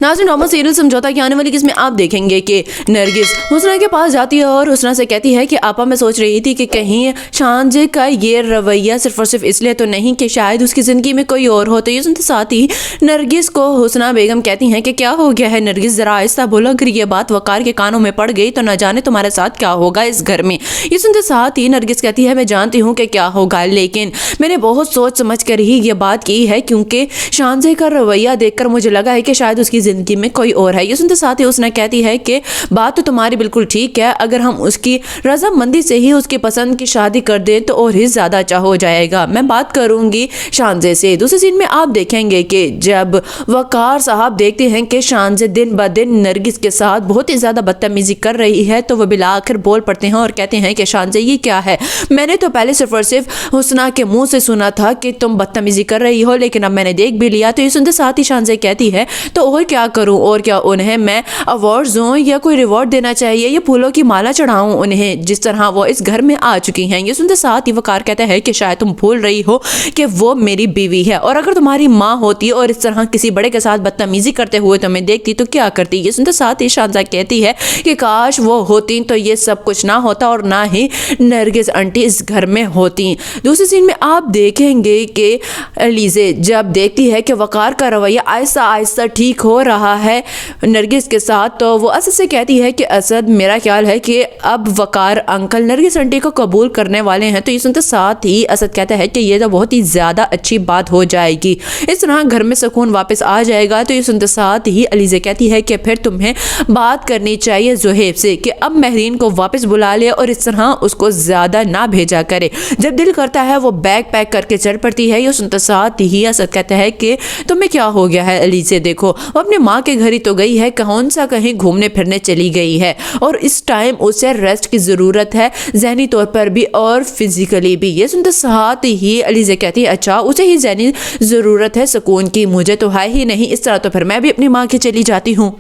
नाज़रीन, drama serial समझौता की आने वाली किस्में आप देखेंगे कि नरगिस हुस्ना के पास जाती है और हुस्ना से कहती है कि आपा मैं सोच रही थी कि कहीं शानजे का ये रवैया सिर्फ और सिर्फ इसलिए तो नहीं कि शायद उसकी ज़िंदगी में कोई और हो। तो ये सुनते साथ ही नरगिस को हुस्ना बेगम कहती हैं कि क्या हो गया है नरगिस, ज़रा आहिस्ता बोलो, अगर ये बात वकार के कानों में पड़ गई तो न जाने तुम्हारे साथ क्या होगा इस घर में। ये सुनते साथ ही नरगिस कहती है मैं जानती हूँ कि क्या होगा, लेकिन मैंने बहुत सोच समझ कर ही ये बात की है क्योंकि शानजे का रवैया देखकर मुझे लगा है कि शायद उसकी ज़िंदगी में कोई और है। ये सुनते साथ ही उसने कहती है कि बात तो तुम्हारी बिल्कुल ठीक है, अगर हम उसकी रजामंदी से ही उसकी पसंद की शादी कर दें तो और ही ज़्यादा अच्छा हो जाएगा। मैं बात करूंगी शानजे से। दूसरे सीन में आप देखेंगे कि जब वकार साहब देखते हैं कि शानजे दिन ब दिन नरगिस के साथ बहुत ही ज़्यादा बदतमीजी कर रही है तो वो बिला आखिर बोल पड़ते हैं और कहते हैं कि शानजे ये क्या है, मैंने तो पहले सिर्फ और सिर्फ हुस्ना के मुंह से सुना था कि तुम बदतमीजी कर रही हो, लेकिन अब मैंने देख भी लिया। तो ये सुनते साथ ही शानजे कहती है तो और क्या करूं, और क्या उन्हें मैं अवार्ड दूं या कोई रिवॉर्ड देना चाहिए या फूलों की माला चढ़ाऊं उन्हें जिस तरह वो इस घर में आ चुकी हैं। ये सुनते साथ ही वकार कहता है कि शायद तुम भूल रही हो कि वो मेरी बीवी है और अगर तुम्हारी माँ होती और इस तरह किसी बड़े के साथ बदतमीजी करते हुए तुम्हें देखती तो क्या करती। ये सुनते साथ ही शानजा कहती है कि काश वो होती तो ये सब कुछ ना होता और ना ही नरगिस आंटी इस घर में होती। दूसरे सीन में आप देखेंगे कि अलीज़े जब देखती है कि वकार का रवैया आहिस्ता आहिस्ता ठीक हो रहा है नरगिस के साथ तो वो असद से कहती है कि असद मेरा ख्याल है कि अब वकार अंकल नरगिस आंटी को कबूल करने वाले हैं। तो ये सुनते साथ ही असद कहता है कि ये तो बहुत ही ज़्यादा अच्छी बात हो जाएगी, इस तरह घर में सुकून वापस आ जाएगा। तो ये सुनते साथ ही अलीज़े कहती है कि फिर तुम्हें बात करनी चाहिए ज़ुहैब से कि अब महरीन को वापस बुला ले और इस तरह उसको ज़्यादा ना भेजा करे। जब दिल करता है वो बैग पैक करके चल पड़ती है। ये सुनते साथ ही असद कहता है कि तुम्हें क्या हो गया है अलीज़े, देखो वो अपने माँ के घर ही तो गई है, कौन सा कहीं घूमने फिरने चली गई है और इस टाइम उसे रेस्ट की ज़रूरत है, ज़हनी तौर पर भी और फिजिकली भी। ये सुनते साथ ही अलीज़े कहती है अच्छा उसे ही ज़हनी ज़रूरत है सुकून की, मुझे तो है ही नहीं, इस तरह तो फिर मैं भी अपनी माँ के चली जाती हूँ।